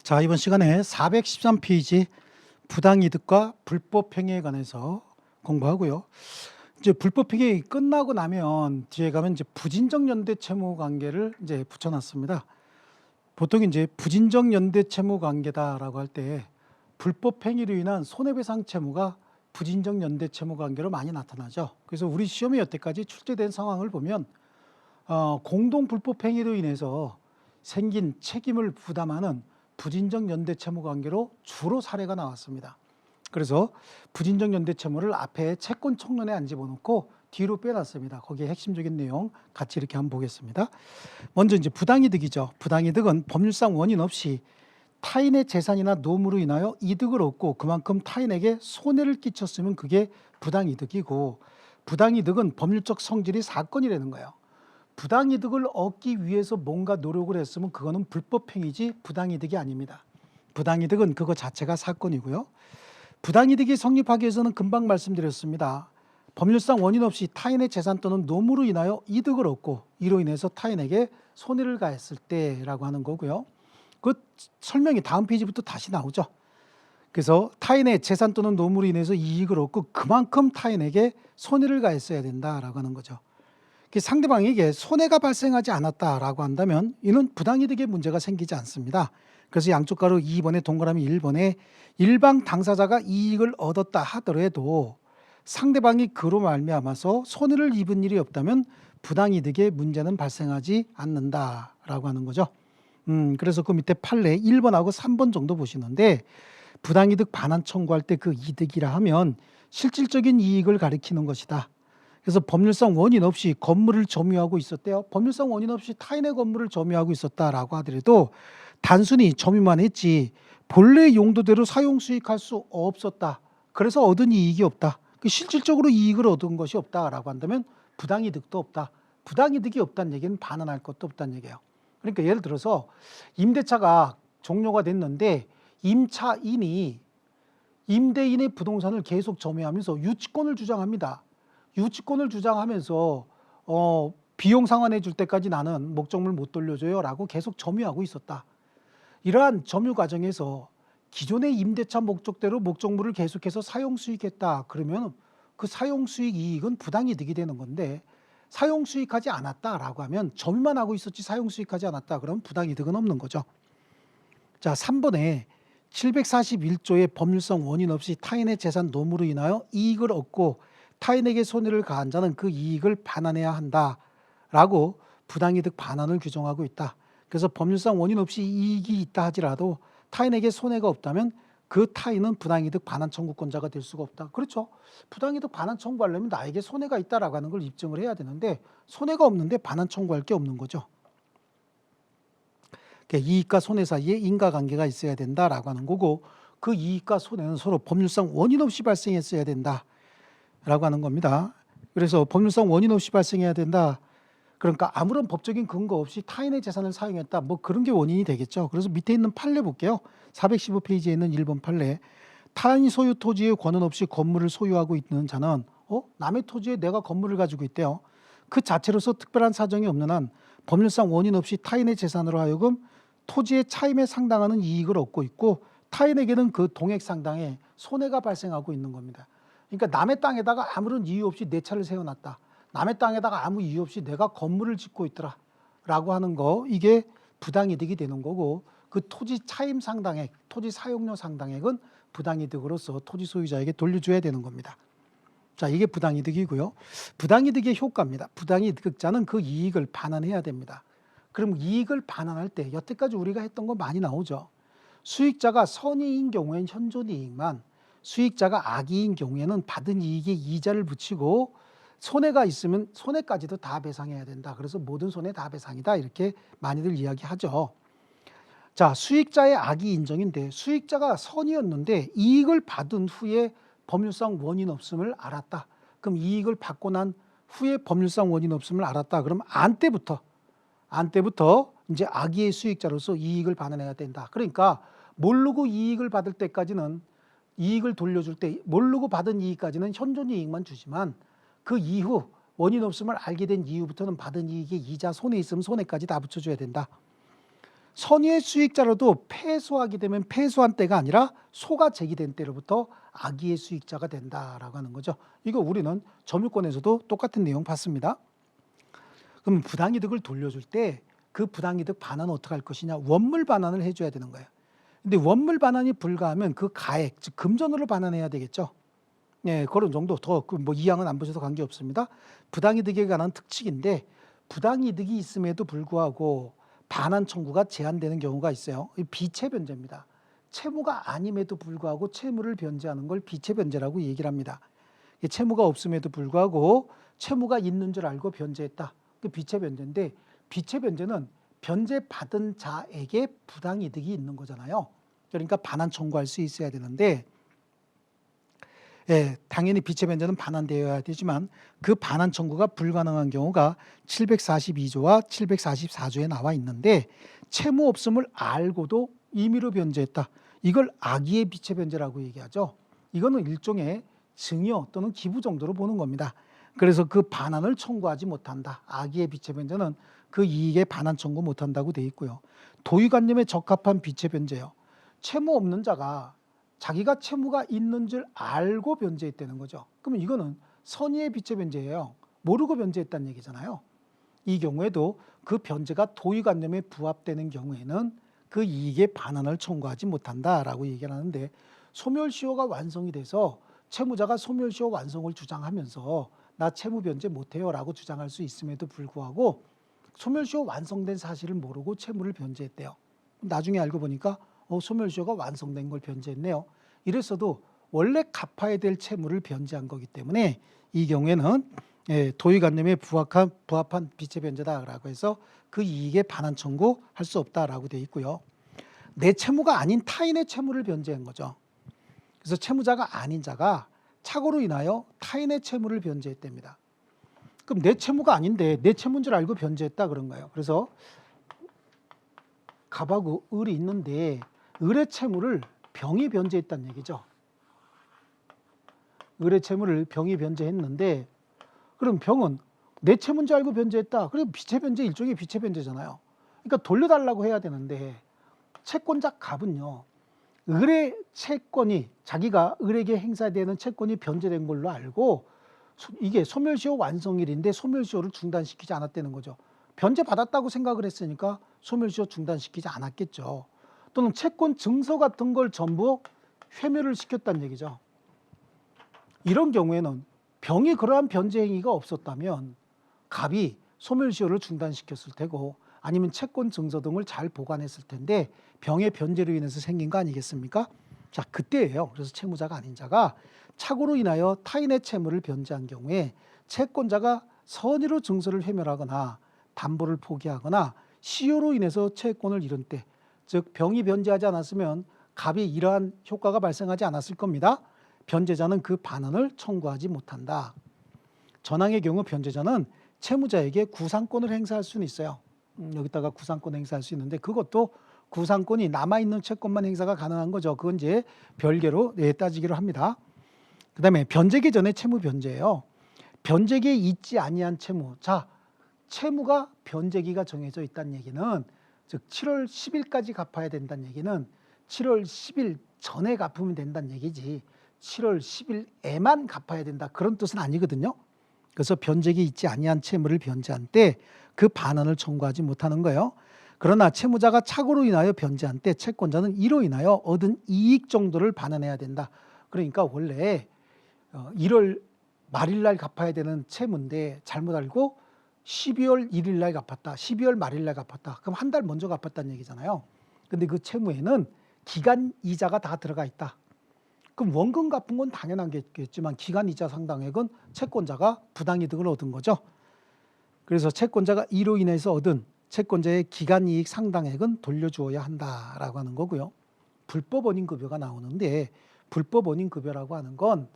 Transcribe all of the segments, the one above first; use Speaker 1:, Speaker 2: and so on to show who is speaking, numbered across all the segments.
Speaker 1: 자, 이번 시간에 413페이지 부당이득과 불법행위에 관해서 공부하고요. 이제 불법행위 끝나고 나면 뒤에 가면 이제 부진적 연대 채무 관계를 이제 붙여놨습니다. 보통 이제 부진적 연대 채무 관계다라고 할 때 불법행위로 인한 손해배상 채무가 부진적 연대 채무 관계로 많이 나타나죠. 그래서 우리 시험에 여태까지 출제된 상황을 보면 공동 불법행위로 인해서 생긴 책임을 부담하는 부진적 연대 채무 관계로 주로 사례가 나왔습니다. 그래서 부진적 연대 채무를 앞에 채권 청론에 안 집어넣고 뒤로 빼놨습니다. 거기에 핵심적인 내용 같이 이렇게 한번 보겠습니다. 먼저 이제 부당이득이죠. 부당이득은 법률상 원인 없이 타인의 재산이나 노무로 인하여 이득을 얻고 그만큼 타인에게 손해를 끼쳤으면 그게 부당이득이고, 부당이득은 법률적 성질이 사건이라는 거예요. 부당이득을 얻기 위해서 뭔가 노력을 했으면 그거는 불법행위지 부당이득이 아닙니다. 부당이득은 그거 자체가 사건이고요. 부당이득이 성립하기 위해서는 금방 말씀드렸습니다. 법률상 원인 없이 타인의 재산 또는 노무로 인하여 이득을 얻고 이로 인해서 타인에게 손해를 가했을 때라고 하는 거고요. 그 설명이 다음 페이지부터 다시 나오죠. 그래서 타인의 재산 또는 노무로 인해서 이익을 얻고 그만큼 타인에게 손해를 가했어야 된다라고 하는 거죠. 상대방에게 손해가 발생하지 않았다라고 한다면 이는 부당이득의 문제가 생기지 않습니다. 그래서 양쪽 가로 2번에 동그라미 1번에 일방 당사자가 이익을 얻었다 하더라도 상대방이 그로 말미암아서 손해를 입은 일이 없다면 부당이득의 문제는 발생하지 않는다라고 하는 거죠. 그래서 그 밑에 판례 1번하고 3번 정도 보시는데, 부당이득 반환 청구할 때 그 이득이라 하면 실질적인 이익을 가리키는 것이다. 그래서 법률상 원인 없이 건물을 점유하고 있었대요. 법률상 원인 없이 타인의 건물을 점유하고 있었다라고 하더라도 단순히 점유만 했지 본래 용도대로 사용 수익할 수 없었다. 그래서 얻은 이익이 없다. 실질적으로 이익을 얻은 것이 없다라고 한다면 부당이득도 없다. 부당이득이 없다는 얘기는 반환할 것도 없다는 얘기예요. 그러니까 예를 들어서 임대차가 종료가 됐는데 임차인이 임대인의 부동산을 계속 점유하면서 유치권을 주장합니다. 유치권을 주장하면서 비용 상환해 줄 때까지 나는 목적물 못 돌려줘요 라고 계속 점유하고 있었다. 이러한 점유 과정에서 기존의 임대차 목적대로 목적물을 계속해서 사용 수익했다. 그러면 그 사용 수익 이익은 부당이득이 되는 건데, 사용 수익하지 않았다라고 하면 점유만 하고 있었지 사용 수익하지 않았다. 그러면 부당이득은 없는 거죠. 자, 3번에 741조의 법률상 원인 없이 타인의 재산 노무로 인하여 이익을 얻고 타인에게 손해를 가한 자는 그 이익을 반환해야 한다라고 부당이득 반환을 규정하고 있다. 그래서 법률상 원인 없이 이익이 있다 하지라도 타인에게 손해가 없다면 그 타인은 부당이득 반환 청구권자가 될 수가 없다. 그렇죠. 부당이득 반환 청구하려면 나에게 손해가 있다라고 하는 걸 입증을 해야 되는데 손해가 없는데 반환 청구할 게 없는 거죠. 이익과 손해 사이에 인과관계가 있어야 된다라고 하는 거고, 그 이익과 손해는 서로 법률상 원인 없이 발생했어야 된다라고 하는 겁니다. 그래서 법률상 원인 없이 발생해야 된다. 그러니까 아무런 법적인 근거 없이 타인의 재산을 사용했다. 뭐 그런 게 원인이 되겠죠. 그래서 밑에 있는 판례 볼게요. 415페이지에 있는 1번 판례. 타인 소유 토지의 권한 없이 건물을 소유하고 있는 자는 남의 토지에 내가 건물을 가지고 있대요. 그 자체로서 특별한 사정이 없는 한 법률상 원인 없이 타인의 재산으로 하여금 토지의 차임에 상당하는 이익을 얻고 있고 타인에게는 그 동액 상당의 손해가 발생하고 있는 겁니다. 그러니까 남의 땅에다가 아무런 이유 없이 내 차를 세워놨다. 남의 땅에다가 아무 이유 없이 내가 건물을 짓고 있더라 라고 하는 거, 이게 부당이득이 되는 거고, 그 토지 차임 상당액, 토지 사용료 상당액은 부당이득으로서 토지 소유자에게 돌려줘야 되는 겁니다. 자, 이게 부당이득이고요. 부당이득의 효과입니다. 부당이득자는 그 이익을 반환해야 됩니다. 그럼 이익을 반환할 때 여태까지 우리가 했던 거 많이 나오죠. 수익자가 선이익인 경우에는 현존이익만, 수익자가 악이익인 경우에는 받은 이익에 이자를 붙이고 손해가 있으면 손해까지도 다 배상해야 된다. 그래서 모든 손해 다 배상이다. 이렇게 많이들 이야기하죠. 자, 수익자의 악이 인정인데 수익자가 선이었는데 이익을 받은 후에 법률상 원인 없음을 알았다. 그럼 이익을 받고 난 후에 법률상 원인 없음을 알았다. 그럼 안 때부터 이제 악의의 수익자로서 이익을 반환해야 된다. 그러니까 모르고 이익을 받을 때까지는 이익을 돌려줄 때 모르고 받은 이익까지는 현존 이익만 주지만 그 이후 원인 없음을 알게 된 이후부터는 받은 이익에 이자 손해 있으면 손해까지 다 붙여줘야 된다. 선의의 수익자로도 패소하게 되면 패소한 때가 아니라 소가 제기된 때로부터 악의의 수익자가 된다라고 하는 거죠. 이거 우리는 점유권에서도 똑같은 내용 봤습니다. 그럼 부당이득을 돌려줄 때 그 부당이득 반환은 어떻게 할 것이냐? 원물 반환을 해줘야 되는 거예요. 근데 원물 반환이 불가하면 그 가액, 즉 금전으로 반환해야 되겠죠. 네, 그런 정도. 더 뭐 이항은 안 보셔도 관계없습니다. 부당이득에 관한 특칙인데 부당이득이 있음에도 불구하고 반환 청구가 제한되는 경우가 있어요. 비채 변제입니다. 채무가 아님에도 불구하고 채무를 변제하는 걸 비채 변제라고 얘기를 합니다. 채무가 없음에도 불구하고 채무가 있는 줄 알고 변제했다. 그 비채 변제인데 비채 변제는 변제받은 자에게 부당이득이 있는 거잖아요. 그러니까 반환 청구할 수 있어야 되는데 당연히 비채 변제는 반환되어야 되지만 그 반환 청구가 불가능한 경우가 742조와 744조에 나와 있는데 채무 없음을 알고도 임의로 변제했다. 이걸 악의의 비채 변제라고 얘기하죠. 이거는 일종의 증여 또는 기부 정도로 보는 겁니다. 그래서 그 반환을 청구하지 못한다. 악의의 비채 변제는 그 이익에 반환 청구 못한다고 돼 있고요. 도의관념에 적합한 비채 변제요. 채무 없는 자가 자기가 채무가 있는 줄 알고 변제했다는 거죠. 그러면 이거는 선의의 비채 변제예요. 모르고 변제했다는 얘기잖아요. 이 경우에도 그 변제가 도의관념에 부합되는 경우에는 그 이익의 반환을 청구하지 못한다라고 얘기를 하는데 소멸시효가 완성이 돼서 채무자가 소멸시효 완성을 주장하면서 나 채무 변제 못해요 라고 주장할 수 있음에도 불구하고 소멸시효 완성된 사실을 모르고 채무를 변제했대요. 나중에 알고 보니까 소멸시효가 완성된 걸 변제했네요. 이랬어도 원래 갚아야 될 채무를 변제한 거기 때문에 이 경우에는 도의관념에 부합한 비채 변제다라고 해서 그 이익에 반환 청구할 수 없다라고 되어 있고요. 내 채무가 아닌 타인의 채무를 변제한 거죠. 그래서 채무자가 아닌 자가 착오로 인하여 타인의 채무를 변제했답니다. 그럼 내 채무가 아닌데 내 채무인 줄 알고 변제했다 그런 거예요. 그래서 갑하고 을이 있는데 을의 채무를 병이 변제했다는 얘기죠. 을의 채무를 병이 변제했는데 그럼 병은 내 채무인 줄 알고 변제했다. 그리고 비채 변제 일종의 비채 변제잖아요. 그러니까 돌려달라고 해야 되는데 채권자 갑은요. 을의 채권이 자기가 을에게 행사되는 채권이 변제된 걸로 알고 이게 소멸시효 완성일인데 소멸시효를 중단시키지 않았다는 거죠. 변제받았다고 생각을 했으니까 소멸시효 중단시키지 않았겠죠. 또는 채권 증서 같은 걸 전부 회멸을 시켰다는 얘기죠. 이런 경우에는 병이 그러한 변제 행위가 없었다면 갑이 소멸시효를 중단시켰을 테고 아니면 채권 증서 등을 잘 보관했을 텐데 병의 변제로 인해서 생긴 거 아니겠습니까? 자, 그때예요. 그래서 채무자가 아닌 자가 착오로 인하여 타인의 채무를 변제한 경우에 채권자가 선의로 증서를 회멸하거나 담보를 포기하거나 시효로 인해서 채권을 잃은 때, 즉 병이 변제하지 않았으면 갑이 이러한 효과가 발생하지 않았을 겁니다. 변제자는 그 반환을 청구하지 못한다. 전항의 경우 변제자는 채무자에게 구상권을 행사할 수는 있어요. 여기다가 구상권 행사할 수 있는데 그것도 구상권이 남아있는 채권만 행사가 가능한 거죠. 그건 이제 별개로 따지기로 합니다. 그 다음에 변제기 전에 채무 변제예요. 변제기에 있지 아니한 채무. 자, 채무가 변제기가 정해져 있다는 얘기는 즉 7월 10일까지 갚아야 된다는 얘기는 7월 10일 전에 갚으면 된다는 얘기지 7월 10일에만 갚아야 된다 그런 뜻은 아니거든요. 그래서 변제기 있지 아니한 채무를 변제한 때 그 반환을 청구하지 못하는 거예요. 그러나 채무자가 착오로 인하여 변제한 때 채권자는 이로 인하여 얻은 이익 정도를 반환해야 된다. 그러니까 원래 1월 말일 날 갚아야 되는 채무인데 잘못 알고 12월 1일 날 갚았다. 12월 말일 날 갚았다. 그럼 한 달 먼저 갚았다는 얘기잖아요. 근데 그 채무에는 기간 이자가 다 들어가 있다. 그럼 원금 갚은 건 당연한 겠지만 기간 이자 상당액은 채권자가 부당이득을 얻은 거죠. 그래서 채권자가 이로 인해서 얻은 채권자의 기간 이익 상당액은 돌려주어야 한다라고 하는 거고요. 불법 원인 급여가 나오는데 불법 원인 급여라고 하는 건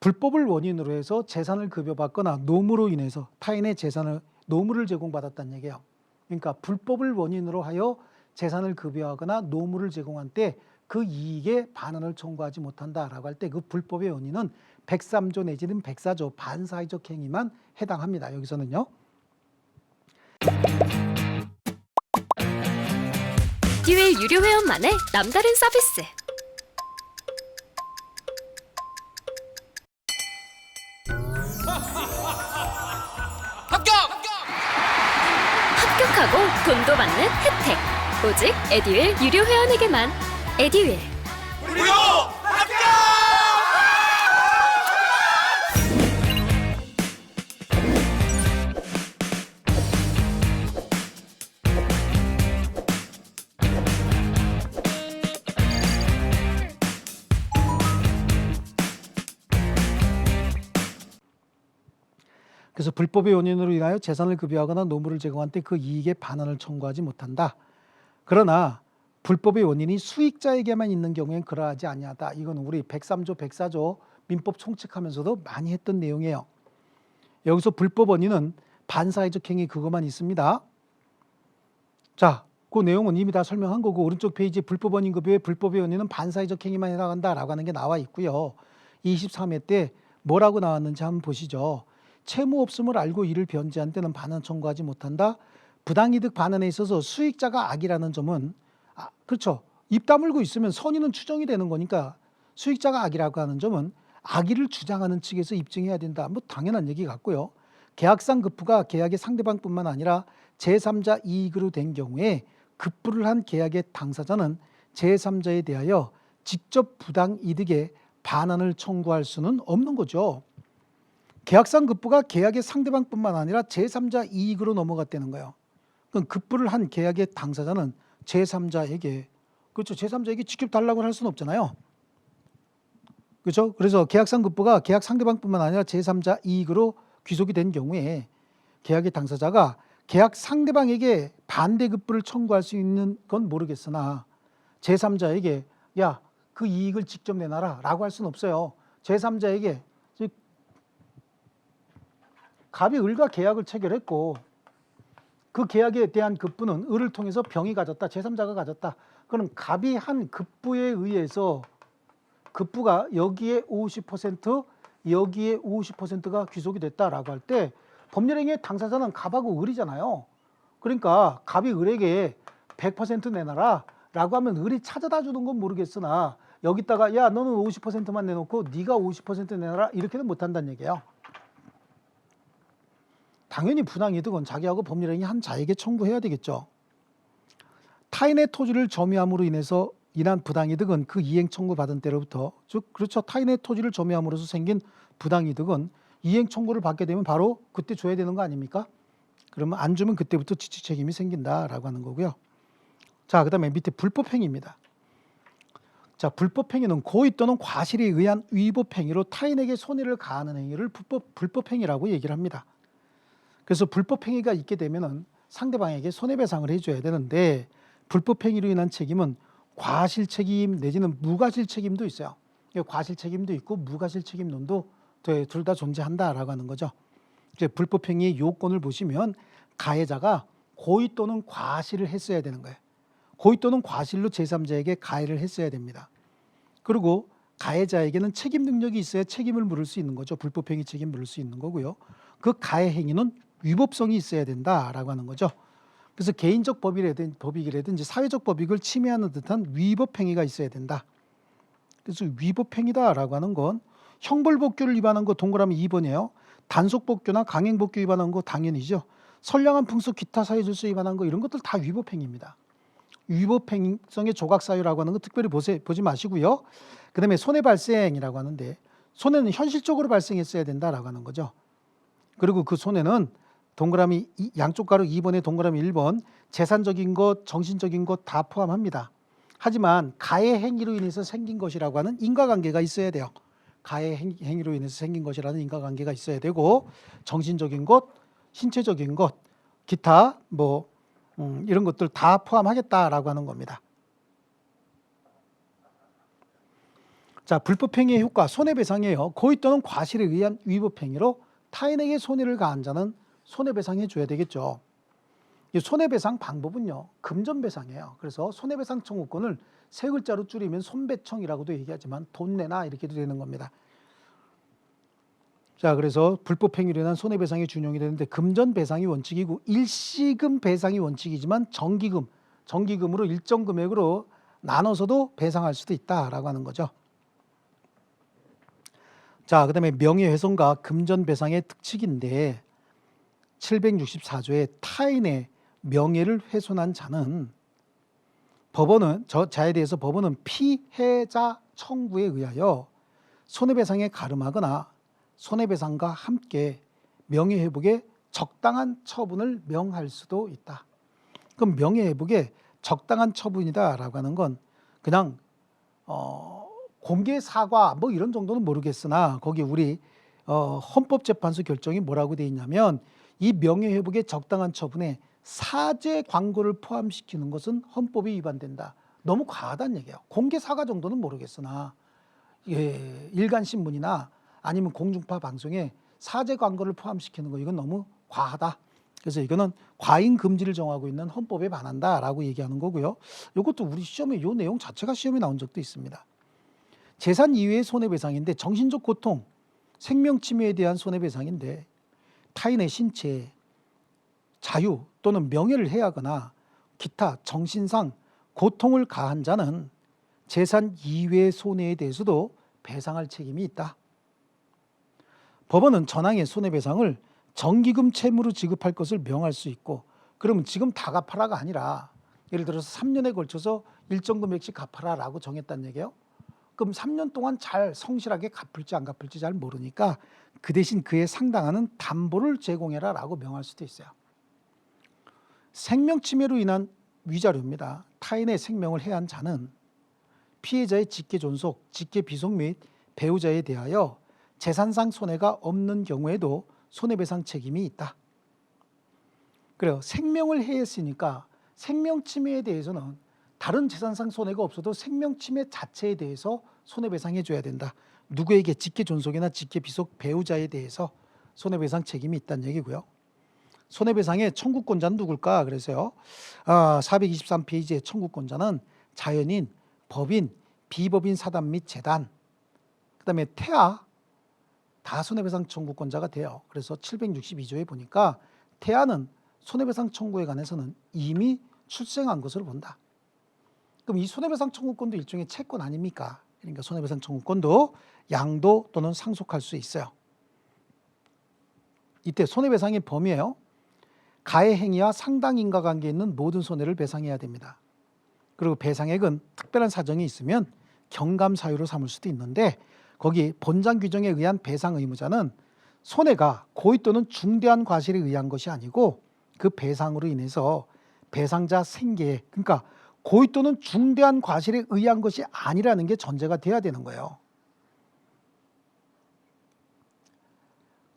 Speaker 1: 불법을 원인으로 해서 재산을 급여받거나 노무로 인해서 타인의 재산을 노무를 제공받았다는 얘기예요. 그러니까 불법을 원인으로 하여 재산을 급여하거나 노무를 제공한 때 그 이익에 반환을 청구하지 못한다라고 할 때 그 불법의 원인은 103조 내지는 104조 반사회적 행위만 해당합니다. 여기서는요.
Speaker 2: 에듀윌 유료 회원만의 남다른 서비스. 합격하고 돈도 받는 혜택. 오직 에듀윌 유료 회원에게만. 에듀윌.
Speaker 3: 무료 합격!
Speaker 1: 그래서 불법의 원인으로 인하여 재산을 급여하거나 노무를 제공한 때 그 이익의 반환을 청구하지 못한다. 그러나 불법의 원인이 수익자에게만 있는 경우엔 그러하지 아니하다. 이건 우리 103조 104조 민법 총칙하면서도 많이 했던 내용이에요. 여기서 불법 원인은 반사회적 행위 그것만 있습니다. 자, 그 내용은 이미 다 설명한 거고 오른쪽 페이지 불법 원인 급여의 불법의 원인은 반사회적 행위만 해당한다라고 하는 게 나와 있고요. 23회 때 뭐라고 나왔는지 한번 보시죠. 채무 없음을 알고 이를 변제한 때는 반환 청구하지 못한다. 부당이득 반환에 있어서 수익자가 악이라는 점은 그렇죠. 입 다물고 있으면 선의는 추정이 되는 거니까 수익자가 악이라고 하는 점은 악의를 주장하는 측에서 입증해야 된다. 뭐 당연한 얘기 같고요. 계약상 급부가 계약의 상대방뿐만 아니라 제3자 이익으로 된 경우에 급부를 한 계약의 당사자는 제3자에 대하여 직접 부당이득의 반환을 청구할 수는 없는 거죠. 계약상 급부가 계약의 상대방뿐만 아니라 제3자 이익으로 넘어갔다는 거예요. 그럼 급부를 한 계약의 당사자는 제3자에게 그렇죠. 제3자에게 직접 달라고 할 수는 없잖아요. 그렇죠. 그래서 계약상 급부가 계약 상대방뿐만 아니라 제3자 이익으로 귀속이 된 경우에 계약의 당사자가 계약 상대방에게 반대 급부를 청구할 수 있는 건 모르겠으나 제3자에게 야, 그 이익을 직접 내놔라 라고 할 수는 없어요. 제3자에게 즉 갑이 을과 계약을 체결했고 그 계약에 대한 급부는 을을 통해서 병이 가졌다. 제3자가 가졌다. 그럼 갑이 한 급부에 의해서 급부가 여기에 50% 여기에 50%가 귀속이 됐다라고 할 때 법률행위의 당사자는 갑하고 을이잖아요. 그러니까 갑이 을에게 100% 내놔라 라고 하면 을이 찾아다 주는 건 모르겠으나 여기다가 야 너는 50%만 내놓고 네가 50% 내놔라 이렇게는 못한다는 얘기예요. 당연히 부당이득은 자기하고 법률행위 한 자에게 청구해야 되겠죠. 타인의 토지를 점유함으로 인해서 인한 부당이득은 그 이행 청구받은 때로부터 즉 그렇죠. 타인의 토지를 점유함으로써 생긴 부당이득은 이행 청구를 받게 되면 바로 그때 줘야 되는 거 아닙니까? 그러면 안 주면 그때부터 지치 책임이 생긴다라고 하는 거고요. 자, 그다음에 밑에 불법행위입니다. 자, 불법행위는 고의 또는 과실에 의한 위법행위로 타인에게 손해를 가하는 행위를 불법행위라고 얘기를 합니다. 그래서 불법행위가 있게 되면은 상대방에게 손해배상을 해줘야 되는데 불법행위로 인한 책임은 과실책임 내지는 무과실책임도 있어요. 과실책임도 있고 무과실책임론도 둘 다 존재한다라고 하는 거죠. 이제 불법행위의 요건을 보시면 가해자가 고의 또는 과실을 했어야 되는 거예요. 고의 또는 과실로 제3자에게 가해를 했어야 됩니다. 그리고 가해자에게는 책임 능력이 있어야 책임을 물을 수 있는 거죠. 불법행위 책임 물을 수 있는 거고요. 그 가해 행위는 위법성이 있어야 된다라고 하는 거죠. 그래서 개인적 법익이라든지 사회적 법익을 침해하는 듯한 위법행위가 있어야 된다. 그래서 위법행위다라고 하는 건 형벌복규를 위반한 거 동그라미 2번이에요. 단속복규나 강행복규 위반한 거 당연히죠. 선량한 풍습 기타 사회질서 위반한 거 이런 것들 다 위법행위입니다. 위법행위성의 조각사유라고 하는 거 특별히 보지 마시고요. 그 다음에 손해발생이라고 하는데 손해는 현실적으로 발생했어야 된다라고 하는 거죠. 그리고 그 손해는 동그라미 양쪽 가로 2번에 동그라미 1번 재산적인 것, 정신적인 것 다 포함합니다. 하지만 가해 행위로 인해서 생긴 것이라고 하는 인과관계가 있어야 돼요. 가해 행위로 인해서 생긴 것이라는 인과관계가 있어야 되고 정신적인 것, 신체적인 것, 기타 이런 것들 다 포함하겠다라고 하는 겁니다. 자, 불법행위의 효과, 손해배상이에요. 고의 또는 과실에 의한 위법행위로 타인에게 손해를 가한 자는 손해배상해 줘야 되겠죠. 이 손해배상 방법은요, 금전배상이에요. 그래서 손해배상 청구권을 세 글자로 줄이면 손배청이라고도 얘기하지만 돈 내놔 이렇게도 되는 겁니다. 자, 그래서 불법행위로 인한 손해배상이 준용이 되는데 금전배상이 원칙이고 일시금 배상이 원칙이지만 정기금, 정기금으로 일정 금액으로 나눠서도 배상할 수도 있다라고 하는 거죠. 자, 그다음에 명예훼손과 금전배상의 특칙인데 764조의 타인의 명예를 훼손한 자는 자에 대해서 법원은 피해자 청구에 의하여 손해배상에 가름하거나 손해배상과 함께 명예회복에 적당한 처분을 명할 수도 있다. 그럼 명예회복에 적당한 처분이다라고 하는 건 그냥 공개 사과 뭐 이런 정도는 모르겠으나 거기 우리 헌법재판소 결정이 뭐라고 돼 있냐면 이 명예회복에 적당한 처분에 사죄 광고를 포함시키는 것은 헌법에 위반된다. 너무 과하다는 얘기예요. 공개 사과 정도는 모르겠으나 일간 신문이나 아니면 공중파 방송에 사죄 광고를 포함시키는 거 이건 너무 과하다. 그래서 이거는 과잉 금지를 정하고 있는 헌법에 반한다라고 얘기하는 거고요. 이것도 우리 시험에 이 내용 자체가 시험에 나온 적도 있습니다. 재산 이외의 손해배상인데 정신적 고통, 생명 침해에 대한 손해배상인데 타인의 신체, 자유 또는 명예를 해하거나 기타 정신상 고통을 가한 자는 재산 이외의 손해에 대해서도 배상할 책임이 있다. 법원은 전항의 손해배상을 정기금 채무로 지급할 것을 명할 수 있고 그러면 지금 다 갚아라가 아니라 예를 들어서 3년에 걸쳐서 일정 금액씩 갚아라라고 정했다는 얘기예요. 그럼 3년 동안 잘 성실하게 갚을지 안 갚을지 잘 모르니까 그 대신 그에 상당하는 담보를 제공해라라고 명할 수도 있어요. 생명침해로 인한 위자료입니다. 타인의 생명을 해한 자는 피해자의 직계존속, 직계비속 및 배우자에 대하여 재산상 손해가 없는 경우에도 손해배상 책임이 있다. 그래요. 생명을 해했으니까 생명침해에 대해서는 다른 재산상 손해가 없어도 생명침해 자체에 대해서 손해배상해 줘야 된다. 누구에게 직계존속이나 직계비속 배우자에 대해서 손해배상 책임이 있다는 얘기고요. 손해배상의 청구권자는 누굴까? 그래서요. 423페이지의 청구권자는 자연인, 법인, 비법인 사단 및 재단, 그다음에 태아 다 손해배상 청구권자가 돼요. 그래서 762조에 보니까 태아는 손해배상 청구에 관해서는 이미 출생한 것으로 본다. 그럼 이 손해배상 청구권도 일종의 채권 아닙니까? 그러니까 손해배상 청구권도 양도 또는 상속할 수 있어요. 이때 손해배상의 범위예요. 가해 행위와 상당 인과관계에 있는 모든 손해를 배상해야 됩니다. 그리고 배상액은 특별한 사정이 있으면 경감 사유로 삼을 수도 있는데 거기 본장 규정에 의한 배상 의무자는 손해가 고의 또는 중대한 과실에 의한 것이 아니고 그 배상으로 인해서 배상자 생계에 그러니까 고의 또는 중대한 과실에 의한 것이 아니라는 게 전제가 돼야 되는 거예요.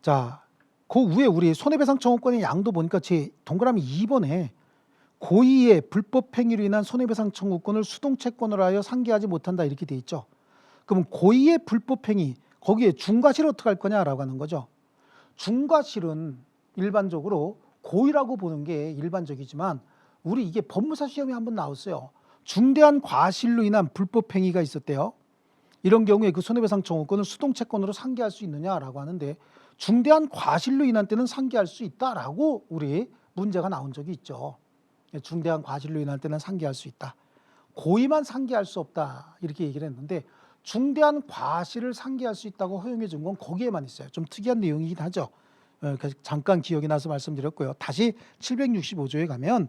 Speaker 1: 자, 그 위에 우리 손해배상 청구권의 양도 보니까 제 동그라미 2번에 고의의 불법 행위로 인한 손해배상 청구권을 수동채권으로 하여 상기하지 못한다 이렇게 돼 있죠. 그럼 고의의 불법 행위 거기에 중과실을 어떻게 할 거냐라고 하는 거죠. 중과실은 일반적으로 고의라고 보는 게 일반적이지만 우리 이게 법무사 시험에 한번 나왔어요. 중대한 과실로 인한 불법 행위가 있었대요. 이런 경우에 그 손해배상 청구권을 수동채권으로 상기할 수 있느냐라고 하는데 중대한 과실로 인한 때는 상기할 수 있다라고 우리 문제가 나온 적이 있죠. 중대한 과실로 인할 때는 상기할 수 있다. 고의만 상기할 수 없다 이렇게 얘기를 했는데 중대한 과실을 상기할 수 있다고 허용해 준 건 거기에만 있어요. 좀 특이한 내용이긴 하죠. 잠깐 기억이 나서 말씀드렸고요. 다시 765조에 가면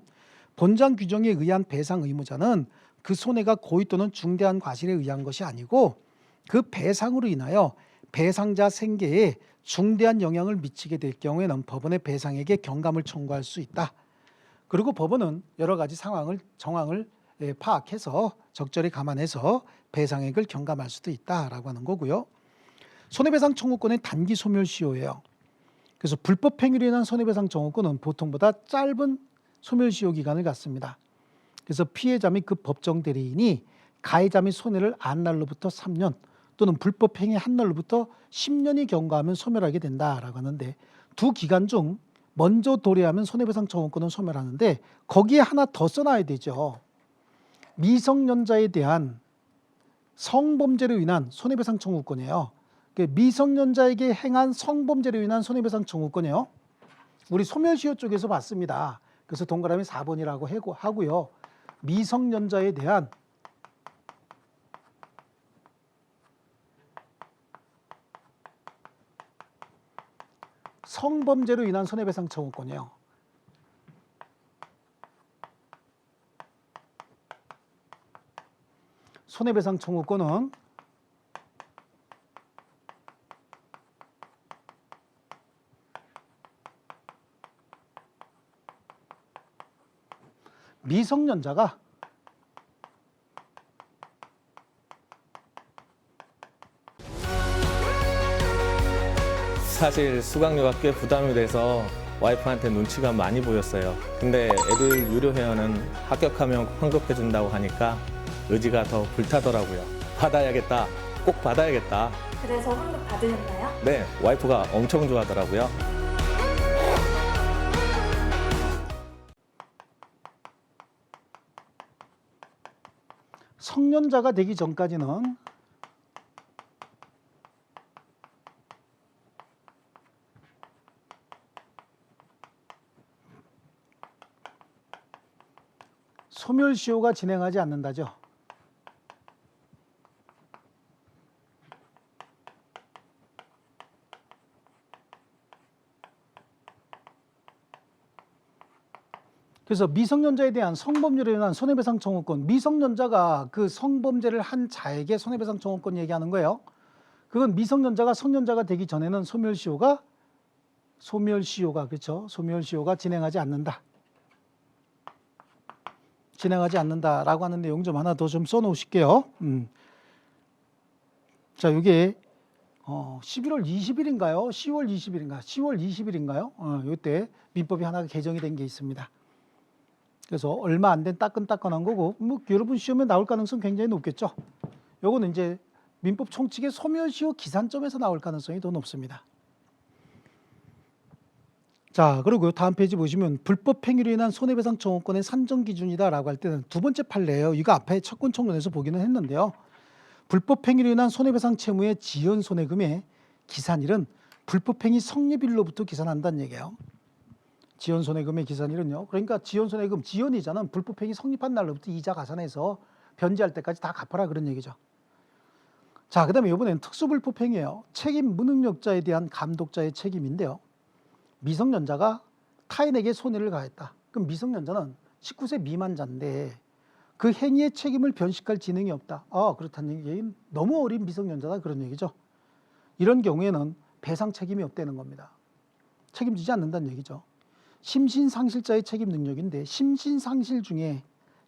Speaker 1: 본장 규정에 의한 배상 의무자는 그 손해가 고의 또는 중대한 과실에 의한 것이 아니고 그 배상으로 인하여 배상자 생계에 중대한 영향을 미치게 될 경우에는 법원의 배상액에 경감을 청구할 수 있다. 그리고 법원은 여러 가지 정황을 파악해서 적절히 감안해서 배상액을 경감할 수도 있다라고 하는 거고요. 손해배상 청구권의 단기 소멸시효예요. 그래서 불법 행위로 인한 손해배상 청구권은 보통보다 짧은 소멸시효 기간을 갖습니다. 그래서 피해자 및 그 법정 대리인이 가해자 및 손해를 안 날로부터 3년 또는 불법 행위 한 날로부터 10년이 경과하면 소멸하게 된다라고 하는데 두 기간 중 먼저 도래하면 손해배상 청구권은 소멸하는데 거기에 하나 더 써놔야 되죠. 미성년자에 대한 성범죄로 인한 손해배상 청구권이에요. 미성년자에게 행한 성범죄로 인한 손해배상 청구권이에요. 우리 소멸시효 쪽에서 봤습니다. 그래서 동그라미 4번이라고 하고요. 미성년자에 대한 성범죄로 인한 손해배상 청구권이에요. 손해배상 청구권은 미성년자가
Speaker 4: 사실 수강료가 꽤 부담이 돼서 와이프한테 눈치가 많이 보였어요. 근데 애들 유료 회원은 합격하면 환급해준다고 하니까 의지가 더 불타더라고요. 받아야겠다. 꼭 받아야겠다.
Speaker 5: 그래서 환급 받으셨나요?
Speaker 4: 네, 와이프가 엄청 좋아하더라고요.
Speaker 1: 성년자가 되기 전까지는 소멸시효가 진행하지 않는다죠. 그래서 미성년자에 대한 성범죄로 인한 손해배상 청구권, 미성년자가 그 성범죄를 한 자에게 손해배상 청구권 얘기하는 거예요. 그건 미성년자가 성년자가 되기 전에는 소멸시효가 그렇죠. 소멸시효가 진행하지 않는다라고 하는 내용 좀 하나 더 좀 써놓으실게요. 자, 이게 11월 20일인가요? 10월 20일인가요? 이때 민법이 하나 개정이 된 게 있습니다. 그래서 얼마 안 된 따끈따끈한 거고, 뭐 여러분 시험에 나올 가능성 굉장히 높겠죠. 요거는 이제 민법 총칙의 소멸시효 기산점에서 나올 가능성이 더 높습니다. 자, 그리고 다음 페이지 보시면 불법 행위로 인한 손해배상 청구권의 산정 기준이다라고 할 때는 두 번째 판례예요. 이거 앞에 첫권 총론에서 보기는 했는데요. 불법 행위로 인한 손해배상 채무의 지연 손해금의 기산일은 불법 행위 성립일로부터 기산한다는 얘기예요. 지연 손해금의 기산일은요. 그러니까 지연 손해금, 지연이자는 불법 행위 성립한 날로부터 이자 가산해서 변제할 때까지 다 갚아라 그런 얘기죠. 자, 그다음에 이번엔 특수불법 행위예요. 책임 무능력자에 대한 감독자의 책임인데요. 미성년자가 타인에게 손해를 가했다. 그럼 미성년자는 19세 미만자인데 그 행위의 책임을 변식할 지능이 없다. 그렇다는 얘기는 너무 어린 미성년자다 그런 얘기죠. 이런 경우에는 배상 책임이 없다는 겁니다. 책임지지 않는다는 얘기죠. 심신상실자의 책임 능력인데 심신상실 중에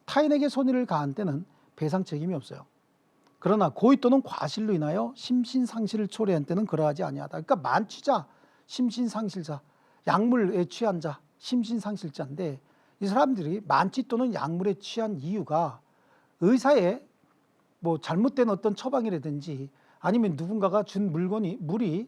Speaker 1: 타인에게 손해를 가한 때는 배상 책임이 없어요. 그러나 고의 또는 과실로 인하여 심신상실을 초래한 때는 그러하지 아니하다. 그러니까 만취자, 심신상실자, 약물에 취한 자, 심신상실자인데 이 사람들이 만취 또는 약물에 취한 이유가 의사의 뭐 잘못된 어떤 처방이라든지 아니면 누군가가 준 물건이 물이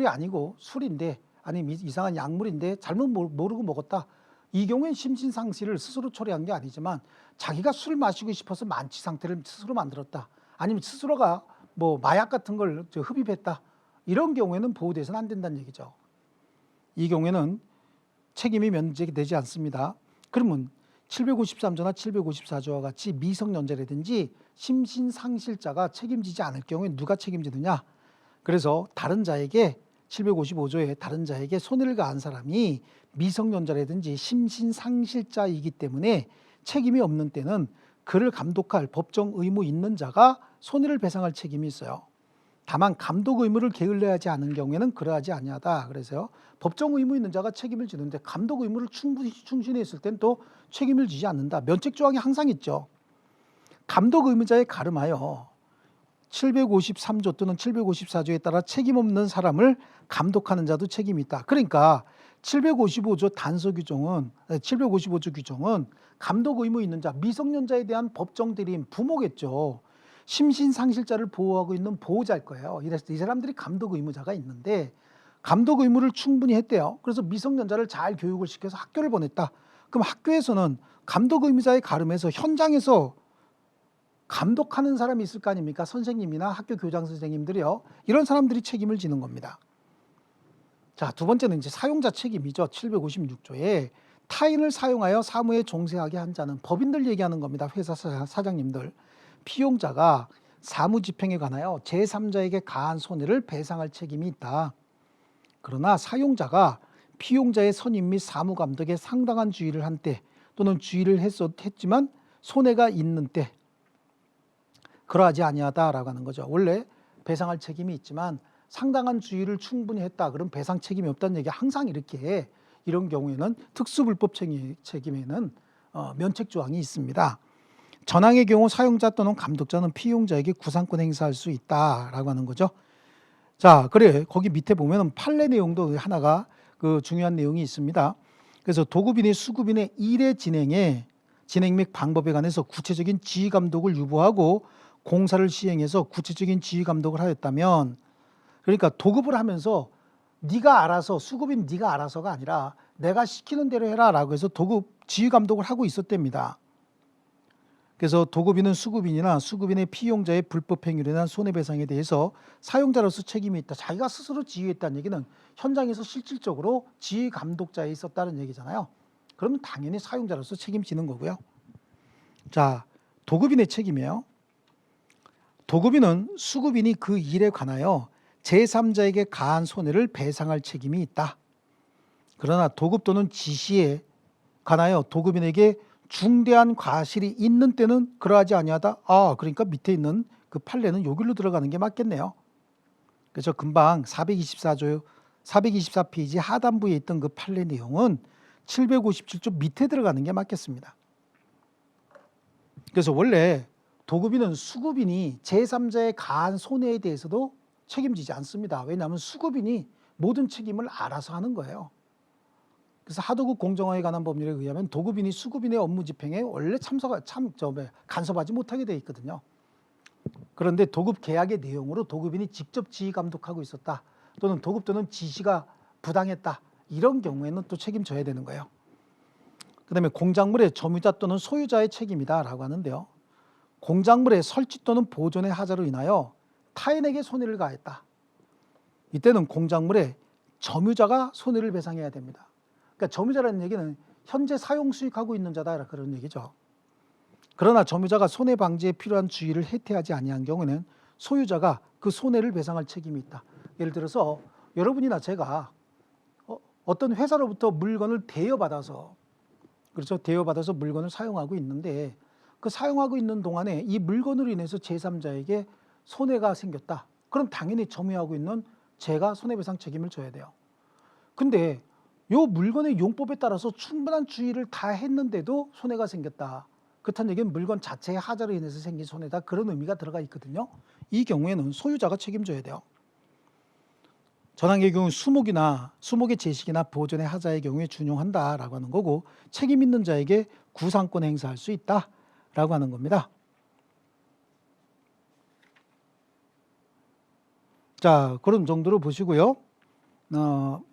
Speaker 1: 아니고 술인데 아니면 이상한 약물인데 잘못 모르고 먹었다. 이 경우엔 심신상실을 스스로 초래한 게 아니지만 자기가 술 마시고 싶어서 만취 상태를 스스로 만들었다. 아니면 스스로가 뭐 마약 같은 걸 흡입했다. 이런 경우에는 보호돼서는 안 된다는 얘기죠. 이 경우에는 책임이 면제되지 않습니다. 그러면 753조나 754조와 같이 미성년자라든지 심신상실자가 책임지지 않을 경우에 누가 책임지느냐? 그래서 다른 자에게 755조에 다른 자에게 손해를 가한 사람이 미성년자라든지 심신상실자이기 때문에 책임이 없는 때는 그를 감독할 법정 의무 있는 자가 손해를 배상할 책임이 있어요. 다만 감독 의무를 게을리하지 않은 경우에는 그러하지 아니하다. 그래서요. 법정 의무 있는 자가 책임을 지는데 감독 의무를 충분히 충실히 했을 땐 또 책임을 지지 않는다. 면책 조항이 항상 있죠. 감독 의무자에 가름하여 753조 또는 754조에 따라 책임 없는 사람을 감독하는 자도 책임이 있다. 그러니까 755조 단서 규정은 755조 규정은 감독 의무 있는 자, 미성년자에 대한 법정 대리인 부모겠죠. 심신상실자를 보호하고 있는 보호자일 거예요. 이 사람들이 감독 의무자가 있는데 감독 의무를 충분히 했대요. 그래서 미성년자를 잘 교육을 시켜서 학교를 보냈다. 그럼 학교에서는 감독 의무자에 가름해서 현장에서 감독하는 사람이 있을 거 아닙니까? 선생님이나 학교 교장 선생님들이요. 이런 사람들이 책임을 지는 겁니다. 자, 두 번째는 이제 사용자 책임이죠. 756조에 타인을 사용하여 사무에 종사하게 한 자는, 법인들 얘기하는 겁니다. 회사 사장님들. 피용자가 사무집행에 관하여 제3자에게 가한 손해를 배상할 책임이 있다. 그러나 사용자가 피용자의 선임 및 사무감독에 상당한 주의를 한 때 또는 주의를 했지만 손해가 있는 때 그러하지 아니하다라고 하는 거죠. 원래 배상할 책임이 있지만 상당한 주의를 충분히 했다. 그럼 배상 책임이 없다는 얘기. 항상 이렇게 이런 경우에는 특수불법 책임에는 면책 조항이 있습니다. 전항의 경우 사용자 또는 감독자는 피용자에게 구상권 행사할 수 있다라고 하는 거죠. 자, 그래 거기 밑에 보면은 판례 내용도 하나가 그 중요한 내용이 있습니다. 그래서 도급인의 수급인의 일의 진행 및 방법에 관해서 구체적인 지휘 감독을 유보하고 공사를 시행해서 구체적인 지휘 감독을 하였다면, 그러니까 도급을 하면서 네가 알아서, 수급인 네가 알아서가 아니라 내가 시키는 대로 해라라고 해서 도급 지휘 감독을 하고 있었답니다. 그래서 도급인은 수급인이나 수급인의 피용자의 불법 행위로 인한 손해배상에 대해서 사용자로서 책임이 있다. 자기가 스스로 지휘했다는 얘기는 현장에서 실질적으로 지휘 감독자에 있었다는 얘기잖아요. 그러면 당연히 사용자로서 책임지는 거고요. 자, 도급인의 책임이에요. 도급인은 수급인이 그 일에 관하여 제3자에게 가한 손해를 배상할 책임이 있다. 그러나 도급 또는 지시에 관하여 도급인에게 중대한 과실이 있는 때는 그러하지 아니하다. 그러니까 밑에 있는 그 판례는 여기로 들어가는 게 맞겠네요. 그래서 금방 424페이지 하단부에 있던 그 판례 내용은 757조 밑에 들어가는 게 맞겠습니다. 그래서 원래 도급인은 수급인이 제3자의 가한 손해에 대해서도 책임지지 않습니다. 왜냐하면 수급인이 모든 책임을 알아서 하는 거예요. 그래서 하도급 공정화에 관한 법률에 의하면 도급인이 수급인의 업무 집행에 원래 간섭하지 못하게 돼 있거든요. 그런데 도급 계약의 내용으로 도급인이 직접 지휘 감독하고 있었다, 또는 도급 또는 지시가 부당했다, 이런 경우에는 또 책임져야 되는 거예요. 그 다음에 공작물의 점유자 또는 소유자의 책임이다라고 하는데요. 공작물의 설치 또는 보존의 하자로 인하여 타인에게 손해를 가했다. 이때는 공작물의 점유자가 손해를 배상해야 됩니다. 그러니까 점유자라는 얘기는 현재 사용 수익하고 있는 자다, 그런 얘기죠. 그러나 점유자가 손해 방지에 필요한 주의를 해태하지 아니한 경우는 소유자가 그 손해를 배상할 책임이 있다. 예를 들어서 여러분이나 제가 어떤 회사로부터 물건을 대여받아서, 그렇죠, 대여받아서 물건을 사용하고 있는데 그 사용하고 있는 동안에 이 물건으로 인해서 제3자에게 손해가 생겼다. 그럼 당연히 점유하고 있는 제가 손해배상 책임을 져야 돼요. 근데 이 물건의 용법에 따라서 충분한 주의를 다 했는데도 손해가 생겼다. 그렇다는 얘기는 물건 자체의 하자로 인해서 생긴 손해다, 그런 의미가 들어가 있거든요. 이 경우에는 소유자가 책임져야 돼요. 전항의 경우 수목의 제식이나 보존의 하자의 경우에 준용한다라고 하는 거고, 책임 있는 자에게 구상권 행사할 수 있다라고 하는 겁니다. 자, 그런 정도로 보시고요.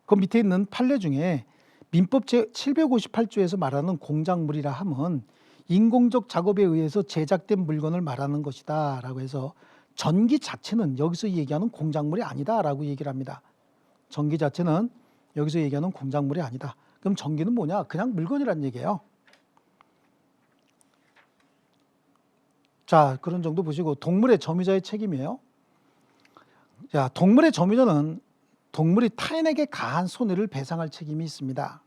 Speaker 1: 그 밑에 있는 판례 중에 민법 제758조에서 말하는 공작물이라 함은 인공적 작업에 의해서 제작된 물건을 말하는 것이다 라고 해서 전기 자체는 여기서 얘기하는 공작물이 아니다 라고 얘기를 합니다. 전기 자체는 여기서 얘기하는 공작물이 아니다. 그럼 전기는 뭐냐? 그냥 물건이란 얘기예요. 자, 그런 정도 보시고, 동물의 점유자의 책임이에요. 자, 동물의 점유자는 동물이 타인에게 가한 손해를 배상할 책임이 있습니다.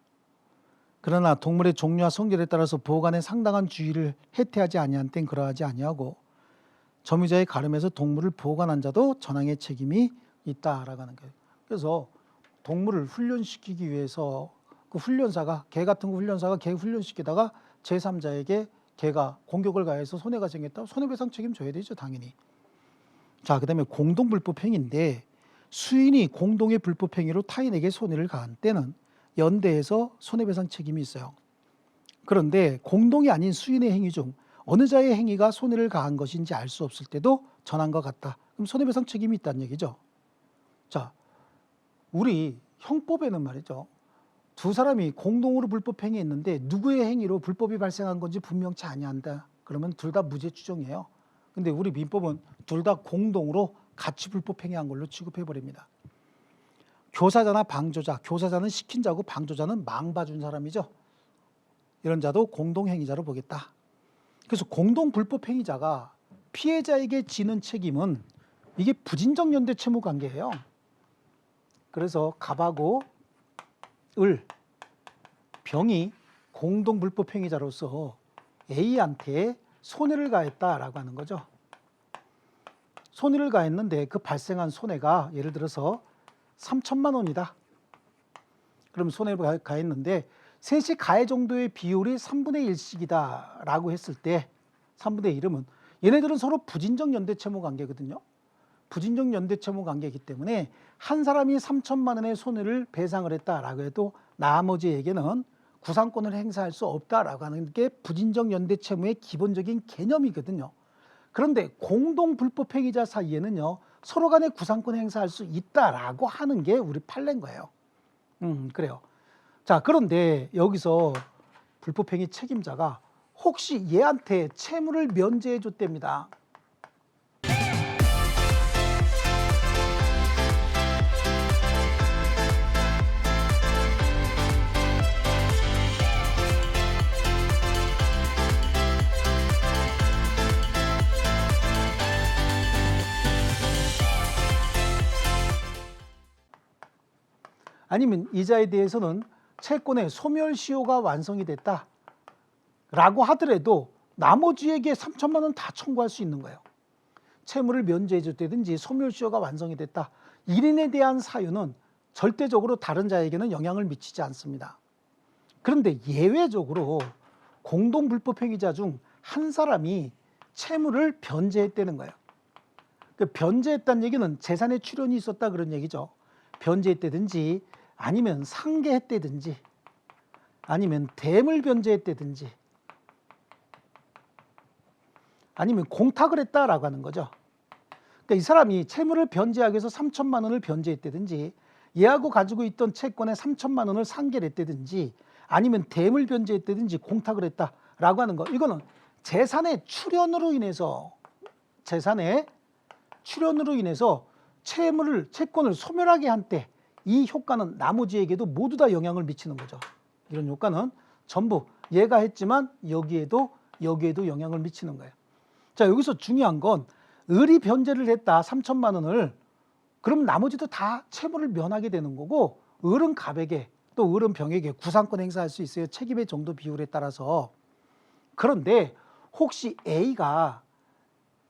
Speaker 1: 그러나 동물의 종류와 성질에 따라서 보관에 상당한 주의를 해태하지 아니한 땐 그러하지 아니하고, 점유자의 가름에서 동물을 보관한 자도 전항의 책임이 있다라고 하는 거예요. 그래서 동물을 훈련시키기 위해서 그 훈련사가, 개 같은 거 훈련사가 개 훈련시키다가 제3자에게 개가 공격을 가해서 손해가 생겼다, 손해배상 책임져야 되죠, 당연히. 자, 그 다음에 공동불법행위인데, 수인이 공동의 불법행위로 타인에게 손해를 가한 때는 연대해서 손해배상 책임이 있어요. 그런데 공동이 아닌 수인의 행위 중 어느 자의 행위가 손해를 가한 것인지 알 수 없을 때도 전항과 같다. 그럼 손해배상 책임이 있다는 얘기죠. 자, 우리 형법에는 말이죠, 두 사람이 공동으로 불법행위했는데 누구의 행위로 불법이 발생한 건지 분명치 아니한다. 그러면 둘 다 무죄 추정이에요. 근데 우리 민법은 둘 다 공동으로 같이 불법행위한 걸로 취급해버립니다. 교사자나 방조자, 교사자는 시킨 자고 방조자는 망봐준 사람이죠. 이런 자도 공동행위자로 보겠다. 그래서 공동불법행위자가 피해자에게 지는 책임은 이게 부진적 연대 채무 관계예요. 그래서 갑하고 을, 병이 공동불법행위자로서 A한테 손해를 가했다라고 하는 거죠. 손해를 가했는데 그 발생한 손해가 예를 들어서 3천만 원이다. 그럼 손해를 가했는데 셋이 가해 정도의 비율이 3분의 1씩이다 라고 했을 때 3분의 1은 얘네들은 서로 부진적 연대채무 관계거든요. 부진적 연대채무 관계이기 때문에 한 사람이 3천만 원의 손해를 배상을 했다라고 해도 나머지에게는 구상권을 행사할 수 없다라고 하는 게 부진적 연대채무의 기본적인 개념이거든요. 그런데 공동불법행위자 사이에는요, 서로 간에 구상권 행사할 수 있다라고 하는 게 우리 판례인 거예요. 그래요. 자, 그런데 여기서 불법행위 책임자가 혹시 얘한테 채무를 면제해 줬답니다. 아니면 이자에 대해서는 채권의 소멸시효가 완성이 됐다 라고 하더라도 나머지에게 3천만 원 다 청구할 수 있는 거예요. 채무를 면제해 줬다든지 소멸시효가 완성이 됐다. 1인에 대한 사유는 절대적으로 다른 자에게는 영향을 미치지 않습니다. 그런데 예외적으로 공동불법행위자 중 한 사람이 채무를 변제했다는 거예요. 그 변제했다는 얘기는 재산의 출현이 있었다 그런 얘기죠. 변제했다든지 아니면 상계했다든지 아니면 대물 변제했다든지 아니면 공탁을 했다라고 하는 거죠. 그러니까 이 사람이 채무를 변제하기 위해서 3천만 원을 변제했다든지 얘하고 가지고 있던 채권에 3천만 원을 상계를 했다든지 아니면 대물 변제했다든지 공탁을 했다라고 하는 거. 이거는 재산의 출현으로 인해서 채권을 소멸하게 한 때 이 효과는 나머지에게도 모두 다 영향을 미치는 거죠. 이런 효과는 전부 얘가 했지만 여기에도 영향을 미치는 거예요. 자, 여기서 중요한 건 을이 변제를 했다 3천만 원을 그럼 나머지도 다 채무를 면하게 되는 거고 을은 갑에게 또 을은 병에게 구상권 행사할 수 있어요. 책임의 정도 비율에 따라서. 그런데 혹시 A가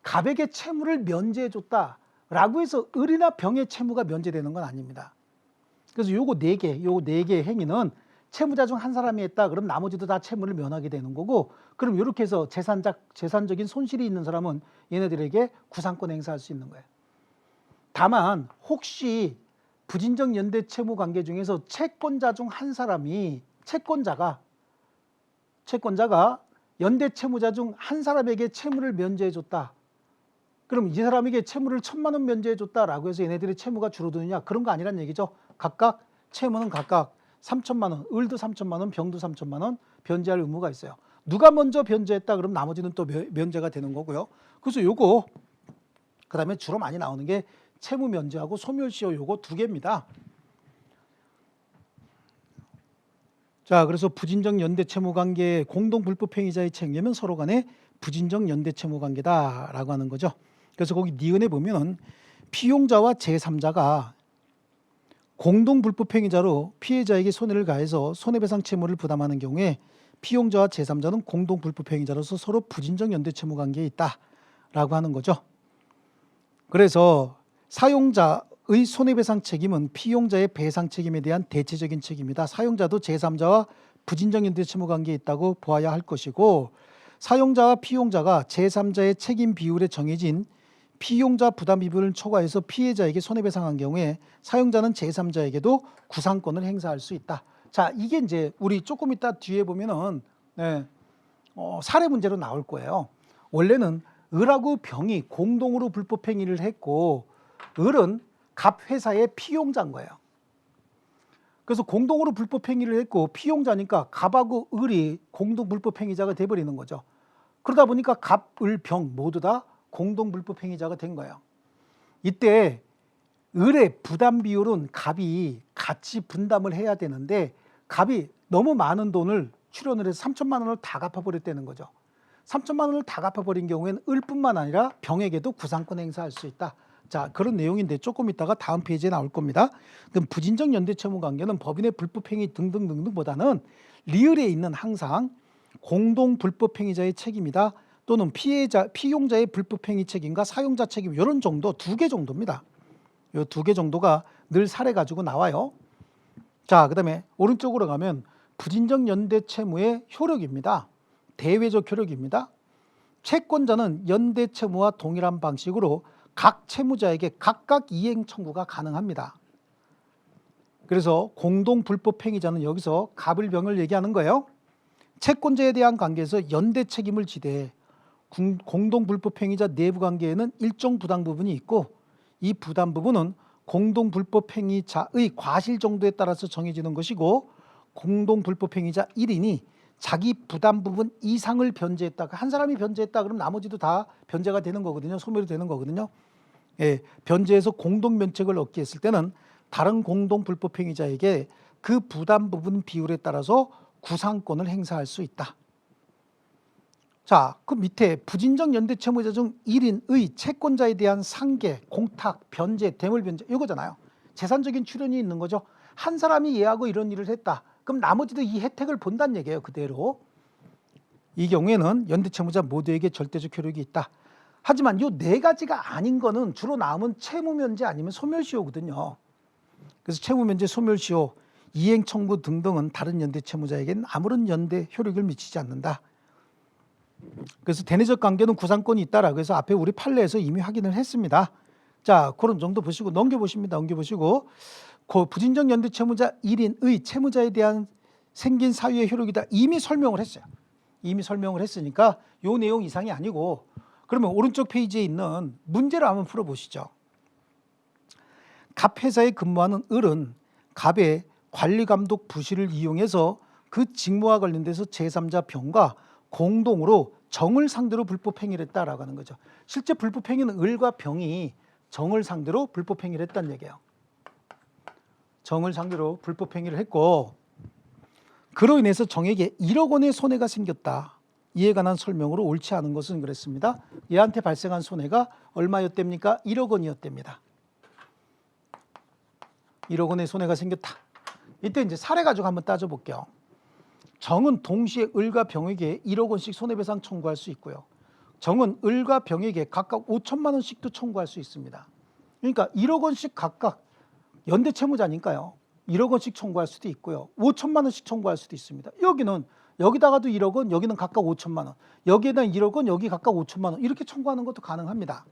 Speaker 1: 갑에게 채무를 면제해 줬다라고 해서 을이나 병의 채무가 면제되는 건 아닙니다. 그래서 요거 네 개의 행위는 채무자 중 한 사람이 했다. 그럼 나머지도 다 채무를 면하게 되는 거고 그럼 이렇게 해서 재산적인 손실이 있는 사람은 얘네들에게 구상권 행사할 수 있는 거예요. 다만 혹시 부진적 연대 채무 관계 중에서 채권자 중 한 사람이 채권자가 연대 채무자 중 한 사람에게 채무를 면제해 줬다. 그럼 이 사람에게 채무를 1,000만 원 면제해 줬다라고 해서 얘네들의 채무가 줄어드느냐? 그런 거 아니란 얘기죠. 각각 채무는 각각 3천만 원, 을도 3천만 원, 병도 3천만 원 변제할 의무가 있어요. 누가 먼저 변제했다 그럼 나머지는 또 면제가 되는 거고요. 그래서 요거 그다음에 주로 많이 나오는 게 채무 면제하고 소멸시효 요거 두 개입니다. 자, 그래서 부진적 연대 채무 관계 공동불법행위자의 책임은 서로 간에 부진적 연대 채무 관계다라고 하는 거죠. 그래서 거기 니은에 보면은 피용자와 제3자가 공동불법행위자로 피해자에게 손해를 가해서 손해배상 채무를 부담하는 경우에 피용자와 제3자는 공동불법행위자로서 서로 부진적 연대 채무 관계에 있다라고 하는 거죠. 그래서 사용자의 손해배상 책임은 피용자의 배상 책임에 대한 대체적인 책임이다. 사용자도 제3자와 부진적 연대 채무 관계에 있다고 보아야 할 것이고 사용자와 피용자가 제3자의 책임 비율에 정해진 피용자 부담 비율을 초과해서 피해자에게 손해배상한 경우에 사용자는 제3자에게도 구상권을 행사할 수 있다. 자, 이게 이제 우리 조금 이따 뒤에 보면은 사례 문제로 나올 거예요. 원래는 을하고 병이 공동으로 불법행위를 했고 을은 갑 회사의 피용자인 거예요. 그래서 공동으로 불법행위를 했고 피용자니까 갑하고 을이 공동 불법행위자가 돼버리는 거죠. 그러다 보니까 갑, 을, 병 모두 다 공동 불법행위자가 된 거예요. 이때 을의 부담 비율은 갑이 같이 분담을 해야 되는데 갑이 너무 많은 돈을 출연을 해서 3천만 원을 다 갚아버렸다는 거죠. 3천만 원을 다 갚아버린 경우에는 을뿐만 아니라 병에게도 구상권 행사할 수 있다. 자, 그런 내용인데 조금 있다가 다음 페이지에 나올 겁니다. 그럼 부진적 연대 채무 관계는 법인의 불법행위 등등등등보다는 리을에 있는 항상 공동 불법행위자의 책임이다. 또는 피용자의 불법행위 책임과 사용자 책임 이런 정도 2개 정도입니다. 이 2개 정도가 늘 사례 가지고 나와요. 자, 그다음에 오른쪽으로 가면 부진적 연대 채무의 효력입니다. 대외적 효력입니다. 채권자는 연대 채무와 동일한 방식으로 각 채무자에게 각각 이행 청구가 가능합니다. 그래서 공동 불법행위자는 여기서 갑을병을 얘기하는 거예요. 채권자에 대한 관계에서 연대 책임을 지대 공동 불법행위자 내부 관계에는 일정 부담 부분이 있고 이 부담 부분은 공동 불법행위자의 과실 정도에 따라서 정해지는 것이고 공동 불법행위자 1인이 자기 부담 부분 이상을 변제했다. 한 사람이 변제했다 그러면 나머지도 다 변제가 되는 거거든요. 소멸이 되는 거거든요. 예, 변제해서 공동 면책을 얻게 했을 때는 다른 공동 불법행위자에게 그 부담 부분 비율에 따라서 구상권을 행사할 수 있다. 자, 그 밑에 부진적 연대 채무자 중 1인의 채권자에 대한 상계, 공탁, 변제, 대물 변제 이거잖아요. 재산적인 출연이 있는 거죠. 한 사람이 얘하고 이런 일을 했다. 그럼 나머지도 이 혜택을 본다는 얘기예요. 그대로. 이 경우에는 연대 채무자 모두에게 절대적 효력이 있다. 하지만 이 4가지가 아닌 거는 주로 나오면 채무면제 아니면 소멸시효거든요. 그래서 채무면제, 소멸시효, 이행 청구 등등은 다른 연대 채무자에게는 아무런 연대 효력을 미치지 않는다. 그래서 대내적 관계는 구상권이 있다라고 해서 앞에 우리 판례에서 이미 확인을 했습니다. 자, 그런 정도 보시고 넘겨보십니다. 넘겨보시고 그 부진적 연대 채무자 1인의 채무자에 대한 생긴 사유의 효력이다. 이미 설명을 했어요. 이미 설명을 했으니까 요 내용 이상이 아니고 그러면 오른쪽 페이지에 있는 문제를 한번 풀어보시죠. 갑 회사에 근무하는 을은 갑의 관리감독 부실을 이용해서 그 직무와 관련돼서 제3자 병과 공동으로 정을 상대로 불법행위를 했다라고 하는 거죠. 실제 불법행위는 을과 병이 정을 상대로 불법행위를 했다는 얘기예요. 정을 상대로 불법행위를 했고 그로 인해서 정에게 1억 원의 손해가 생겼다. 이에 관한 설명으로 옳지 않은 것은 그랬습니다. 얘한테 발생한 손해가 얼마였답니까? 1억 원이었답니다. 1억 원의 손해가 생겼다. 이때 이제 사례 가지고 한번 따져볼게요. 정은 동시에 을과 병에게 1억 원씩 손해배상 청구할 수 있고요. 정은 을과 병에게 각각 5천만 원씩도 청구할 수 있습니다. 그러니까 1억 원씩 각각 연대 채무자니까요. 1억 원씩 청구할 수도 있고요. 5천만 원씩 청구할 수도 있습니다. 여기는 여기다가도 1억 원, 여기는 각각 5천만 원. 여기에다 1억 원, 여기 각각 5천만 원. 이렇게 청구하는 것도 가능합니다.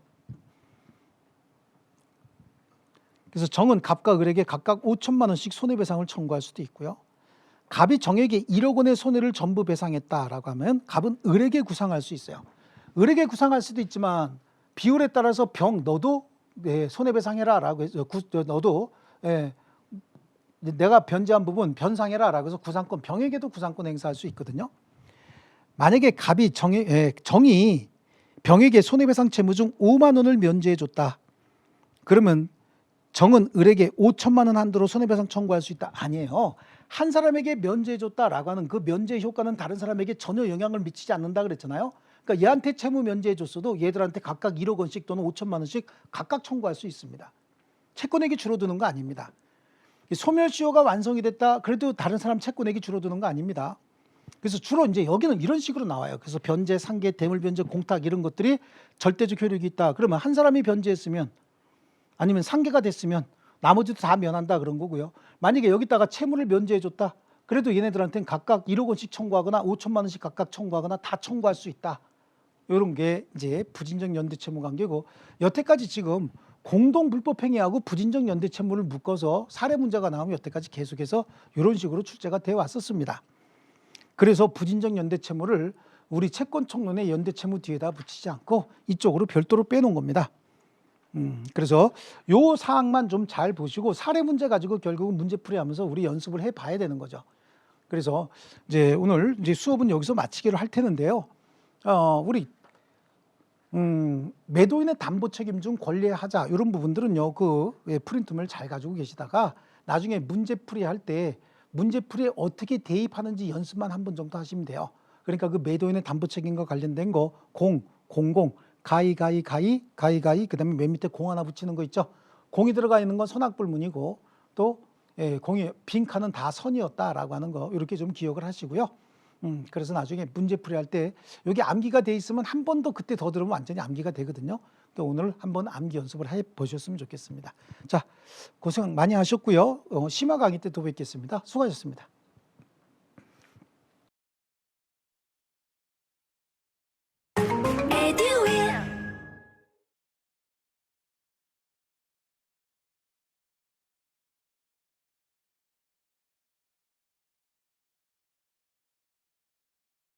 Speaker 1: 그래서 정은 갑과 을에게 각각 5천만 원씩 손해배상을 청구할 수도 있고요. 갑이 정에게 1억 원의 손해를 전부 배상했다라고 하면 갑은 을에게 구상할 수 있어요. 을에게 구상할 수도 있지만 비율에 따라서 병 너도 손해배상해라라고 해서 너도 내가 변제한 부분 변상해라라고 해서 구상권 병에게도 구상권 행사할 수 있거든요. 만약에 갑이 정이 병에게 손해배상 채무 중 5만 원을 면제해 줬다. 그러면 정은 을에게 5천만 원 한도로 손해배상 청구할 수 있다. 아니에요. 한 사람에게 면제해 줬다라고 하는 그 면제 효과는 다른 사람에게 전혀 영향을 미치지 않는다 그랬잖아요. 그러니까 얘한테 채무 면제해 줬어도 얘들한테 각각 1억 원씩 또는 5천만 원씩 각각 청구할 수 있습니다. 채권액이 줄어드는 거 아닙니다. 소멸시효가 완성이 됐다. 그래도 다른 사람 채권액이 줄어드는 거 아닙니다. 그래서 주로 이제 여기는 이런 식으로 나와요. 그래서 변제, 상계, 대물 변제, 공탁 이런 것들이 절대적 효력이 있다. 그러면 한 사람이 변제했으면 아니면 상계가 됐으면 나머지도 다 면한다 그런 거고요. 만약에 여기다가 채무를 면제해 줬다. 그래도 얘네들한테는 각각 1억 원씩 청구하거나 5천만 원씩 각각 청구하거나 다 청구할 수 있다. 이런 게 이제 부진적 연대 채무 관계고 여태까지 지금 공동 불법행위하고 부진적 연대 채무를 묶어서 사례 문제가 나오면 여태까지 계속해서 이런 식으로 출제가 되어 왔었습니다. 그래서 부진적 연대 채무를 우리 채권 총론의 연대 채무 뒤에다 붙이지 않고 이쪽으로 별도로 빼놓은 겁니다. 그래서 요 사항만 좀 잘 보시고 사례 문제 가지고 결국은 문제풀이하면서 우리 연습을 해봐야 되는 거죠. 그래서 이제 오늘 이제 수업은 여기서 마치기로 할 테는데요. 우리 매도인의 담보 책임 중 권리하자 이런 부분들은요. 그 프린트물 잘 가지고 계시다가 나중에 문제풀이 할 때 문제풀이에 어떻게 대입하는지 연습만 한 번 정도 하시면 돼요. 그러니까 그 매도인의 담보 책임과 관련된 거 공, 공공, 가이, 가이, 가이, 가이, 가이, 그다음에 맨 밑에 공 하나 붙이는 거 있죠. 공이 들어가 있는 건 선악불문이고 또 공이 빈 칸은 다 선이었다라고 하는 거 이렇게 좀 기억을 하시고요. 그래서 나중에 문제풀이 할 때 여기 암기가 돼 있으면 한 번 더 그때 더 들으면 완전히 암기가 되거든요. 그러니까 오늘 한번 암기 연습을 해 보셨으면 좋겠습니다. 자, 고생 많이 하셨고요. 심화 강의 때 또 뵙겠습니다. 수고하셨습니다.